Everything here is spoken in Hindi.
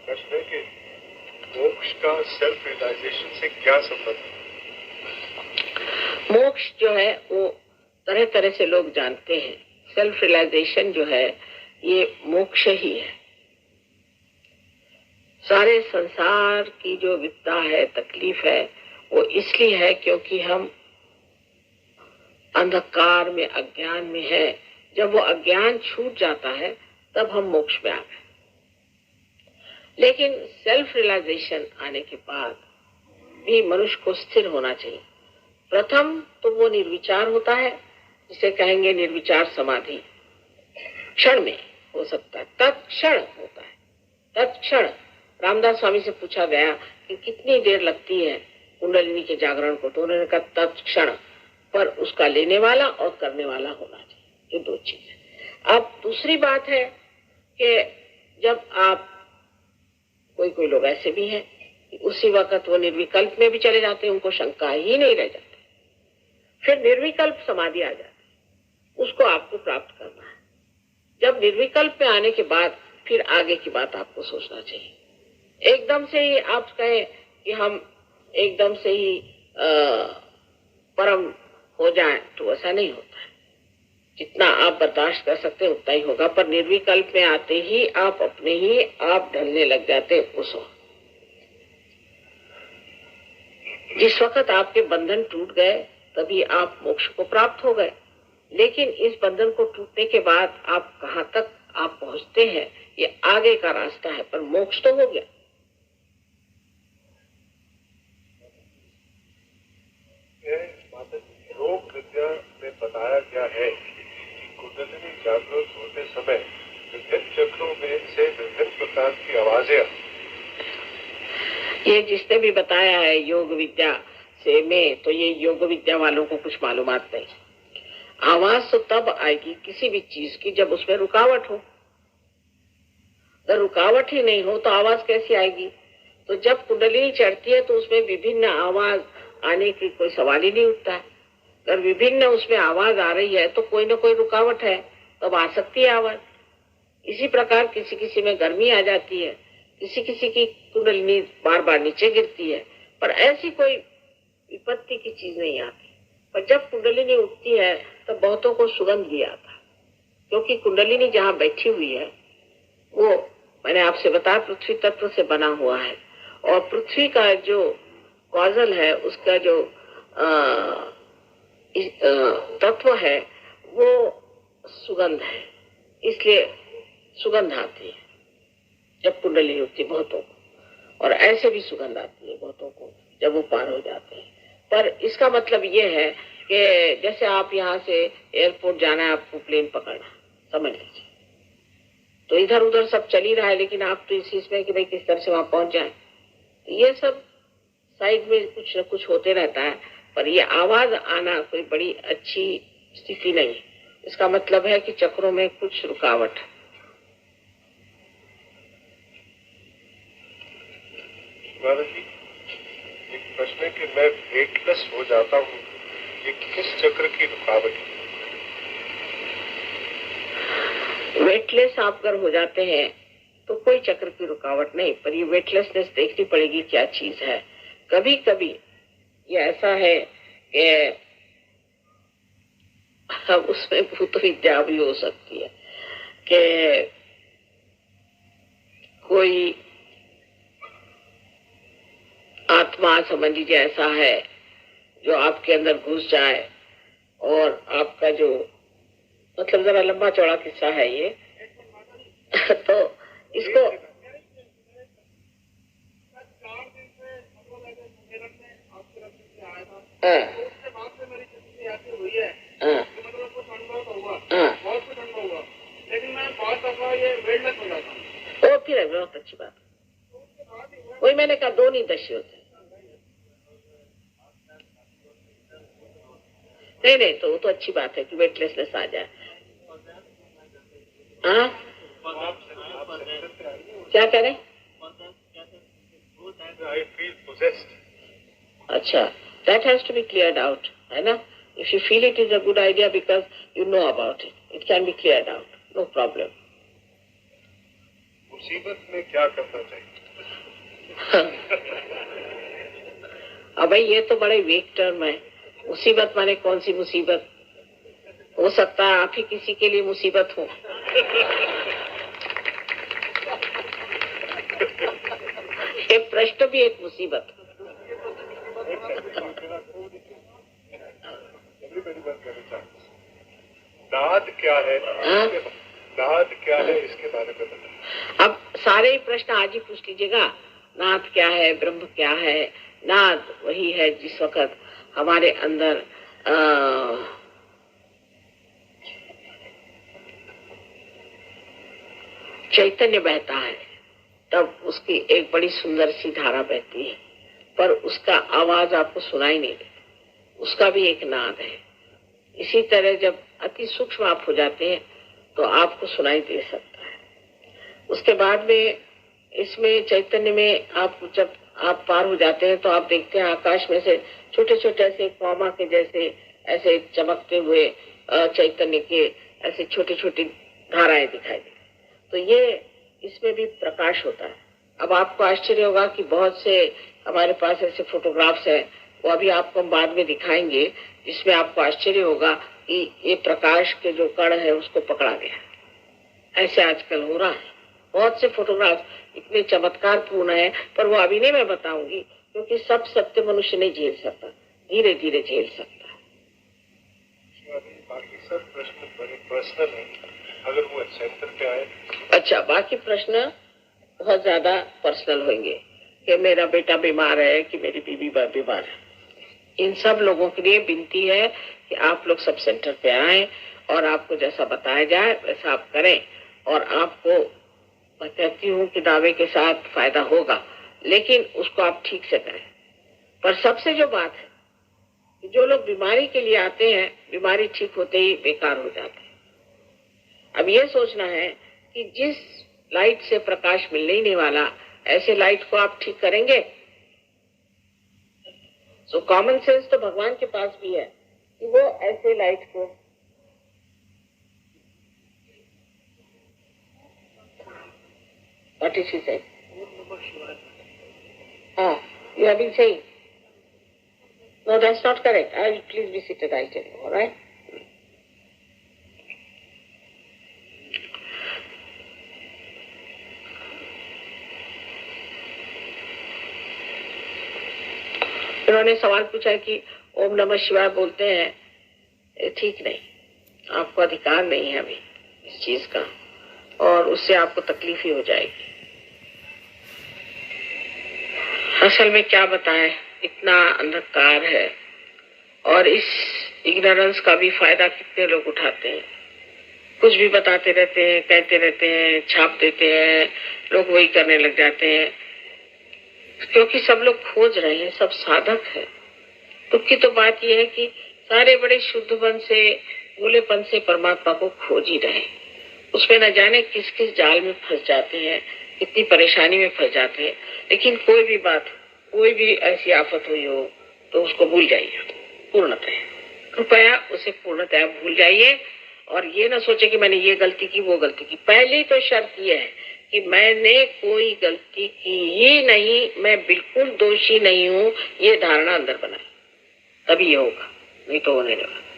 प्रश्न है कि मोक्ष का सेल्फ रियलाइजेशन से क्या संबंध है? मोक्ष जो है वो तरह तरह से लोग जानते हैं। सेल्फ रियलाइजेशन जो है ये मोक्ष ही है। सारे संसार की जो विपदा है, तकलीफ है, वो इसलिए है क्योंकि हम अंधकार में, अज्ञान में है। जब वो अज्ञान छूट जाता है तब हम मोक्ष में आ गए। लेकिन सेल्फ रियलाइजेशन आने के बाद भी मनुष्य को स्थिर होना चाहिए। प्रथम तो वो निर्विचार होता है, जिसे कहेंगे निर्विचार समाधि। क्षण में हो सकता है, तत्क्षण होता है। तत्क्षण रामदास स्वामी से पूछा गया कि कितनी देर लगती है कुंडलिनी के जागरण को, तो उन्होंने कहा तत्क्षण, पर उसका लेने वाला और करने वाला होना चाहिए। ये दो चीजें। अब दूसरी बात है कि जब आप कोई लोग ऐसे भी हैं कि उसी वक्त वो निर्विकल्प में भी चले जाते हैं, उनको शंका ही नहीं रह जाती, फिर निर्विकल्प समाधि आ जाती है, उसको आपको प्राप्त करना है। जब निर्विकल्प में आने के बाद फिर आगे की बात आपको सोचना चाहिए। एकदम से ही आप कहें कि हम एकदम से ही परम हो जाए तो ऐसा नहीं होता है। जितना आप बर्दाश्त कर सकते हैं उतना ही होगा, पर निर्विकल्प में आते ही आप अपने ही आप ढलने लग जाते हैं उस वक्त। जिस वक्त आपके बंधन टूट गए तभी आप मोक्ष को प्राप्त हो गए। लेकिन इस बंधन को टूटने के बाद आप कहाँ तक आप पहुंचते हैं ये आगे का रास्ता है, पर मोक्ष तो हो गया। योग विद्या में बताया गया है कि कुंडलिनी जागृत होते समय विभिन्न चक्रों में से विभिन्न प्रकार की आवाजें। ये जिसने भी बताया है योग विद्या से में, तो ये योग विद्या वालों को कुछ मालूमात नहीं। आवाज तो तब आएगी किसी भी चीज की जब उसमें रुकावट हो। अगर रुकावट ही नहीं हो तो आवाज कैसी आएगी? तो जब कुंडलिनी चढ़ती है तो उसमें विभिन्न आवाज आने की कोई सवाल ही नहीं उठता है। अगर विभिन्न उसमें आवाज आ रही है तो कोई ना कोई रुकावट है, तब आ सकती है आवाज। इसी प्रकार किसी किसी में गर्मी आ जाती है, किसी किसी की कुंडलिनी बार बार नीचे गिरती है, पर ऐसी कोई विपत्ति की चीज नहीं आती। पर जब कुंडलिनी उठती है तब बहुतों को सुगंध भी आता है, क्योंकि कुंडलिनी जहाँ बैठी हुई है वो मैंने आपसे बताया पृथ्वी तत्व से बना हुआ है, और पृथ्वी का जो कॉजल है, उसका जो तत्व है वो सुगंध है, इसलिए सुगंध आती है जब कुंडली उठती बहुतों को, और ऐसे भी सुगंध आती है बहुतों को जब वो पार हो जाते हैं। पर इसका मतलब ये है कि जैसे आप यहाँ से एयरपोर्ट जाना है, आपको प्लेन पकड़ना, समझ लीजिए, तो इधर उधर सब चल ही रहा है, लेकिन आप तो इस में कि भाई किस तरह से वहां पहुंच जाए, तो ये सब साइड में कुछ न कुछ होते रहता है। पर ये आवाज आना कोई बड़ी अच्छी स्थिति नहीं। इसका मतलब है कि चक्रों में कुछ रुकावट। एक प्रश्न है कि मैं वेटलेस हो जाता हूँ, ये किस चक्र की रुकावट है? वेटलेस आप अगर हो जाते हैं तो कोई चक्र की रुकावट नहीं, पर ये वेटलेसनेस देखनी पड़ेगी क्या चीज है। कभी कभी ये ऐसा है कि अब उसमें भूत विद्या भी हो सकती है कि कोई आत्मा समझ लीजिए ऐसा है जो आपके अंदर घुस जाए, और आपका जो मतलब जरा लंबा चौड़ा किस्सा है ये तो इसको वो फिर बहुत अच्छी बात। वही मैंने कहा दो नहीं दशे होते। नहीं तो वो तो अच्छी बात है कि वेटलेसनेस आ जाए। हाँ क्या कह रहे? अच्छा, that has to be cleared out, है ना? If you feel it is a good idea because you know about it, it can be cleared out, no problem. मुसीबत में क्या करना चाहिए? अब भाई ये तो बड़े वीक टर्म है। मुसीबत माने कौन सी मुसीबत? हो सकता है आप ही किसी के लिए मुसीबत हो। ये प्रश्न भी एक मुसीबत। नाद क्या है? हाँ? नाद क्या है इसके बारे में बताओ। अब सारे ही प्रश्न आज ही पूछ लीजिएगा। नाद क्या है, ब्रह्म क्या है? नाद वही है जिस वक्त हमारे अंदर चैतन्य बहता है, तब उसकी एक बड़ी सुंदर सी धारा बहती है, पर उसका आवाज आपको सुनाई नहीं देती, उसका भी एक नाद है। इसी तरह जब अति सूक्ष्म आप हो जाते हैं तो आपको सुनाई दे सकता है। उसके बाद में इसमें चैतन्य में आप जब आप पार हो जाते हैं तो आप देखते हैं आकाश में से छोटे छोटे ऐसे कौमा के जैसे ऐसे चमकते हुए चैतन्य के ऐसे छोटी छोटी धाराएं दिखाई देती। तो ये इसमें भी प्रकाश होता है। अब आपको आश्चर्य होगा कि बहुत से हमारे पास ऐसे फोटोग्राफ्स हैं, वो अभी आपको हम बाद में दिखाएंगे, जिसमें आपको आश्चर्य होगा कि ये प्रकाश के जो कण है उसको पकड़ा गया। ऐसे आजकल हो रहा है। बहुत से फोटोग्राफ इतने चमत्कार पूर्ण है, पर वो अभी नहीं मैं बताऊंगी, क्योंकि सब सत्य मनुष्य नहीं झेल सकता, धीरे धीरे झेल सकता है। बाकी सब प्रश्न बड़े पर्सनल है, अगर वो सेंटर पे आए। अच्छा, बाकी प्रश्न बहुत ज्यादा पर्सनल होंगे कि मेरा बेटा बीमार है कि मेरी बीवी बीमार है। इन सब लोगों के लिए विनती है कि आप लोग सब सेंटर पे आए और आपको जैसा बताया जाए वैसा आप करें। और आपको मैं कहती हूँ कि दावे के साथ फायदा होगा, लेकिन उसको आप ठीक से करें। पर सबसे जो बात है कि जो लोग बीमारी के लिए आते हैं, बीमारी ठीक होते ही बेकार हो जाते हैं। अब ये सोचना है कि जिस लाइट से प्रकाश मिलने ही नहीं वाला, ऐसे लाइट को आप ठीक करेंगे? सो कॉमन सेंस तो भगवान के पास भी है कि वो ऐसे लाइट को What is he saying? You have been saying. No, that's not correct. Please be seated, I tell you, all right? उन्होंने सवाल पूछा कि ओम नमः शिवाय बोलते हैं, ये ठीक नहीं, आपको अधिकार नहीं है अभी इस चीज का, और उससे आपको तकलीफ ही हो जाएगी। असल में क्या बताएं, इतना अंधकार है, और इस इग्नोरेंस का भी फायदा कितने लोग उठाते हैं। कुछ भी बताते रहते हैं, कहते रहते हैं, छाप देते हैं, लोग वही करने लग जाते हैं, क्योंकि सब लोग खोज रहे हैं, सब साधक है। दुख की तो बात यह है कि सारे बड़े शुद्धपन से, भोलेपन से परमात्मा को खोज ही रहे, उसमें न जाने किस किस जाल में फंस जाते हैं, कितनी परेशानी में फंस जाते हैं। लेकिन कोई भी बात, कोई भी ऐसी आफत हुई हो तो उसको भूल जाइए पूर्णतः, कृपया उसे पूर्णतः भूल जाइए। और ये ना सोचे कि मैंने ये गलती की, वो गलती की। पहली तो शर्त यह है कि मैंने कोई गलती की ही नहीं, मैं बिल्कुल दोषी नहीं हूँ, ये धारणा अंदर बनाए, तभी ये होगा, नहीं तो होने लगा।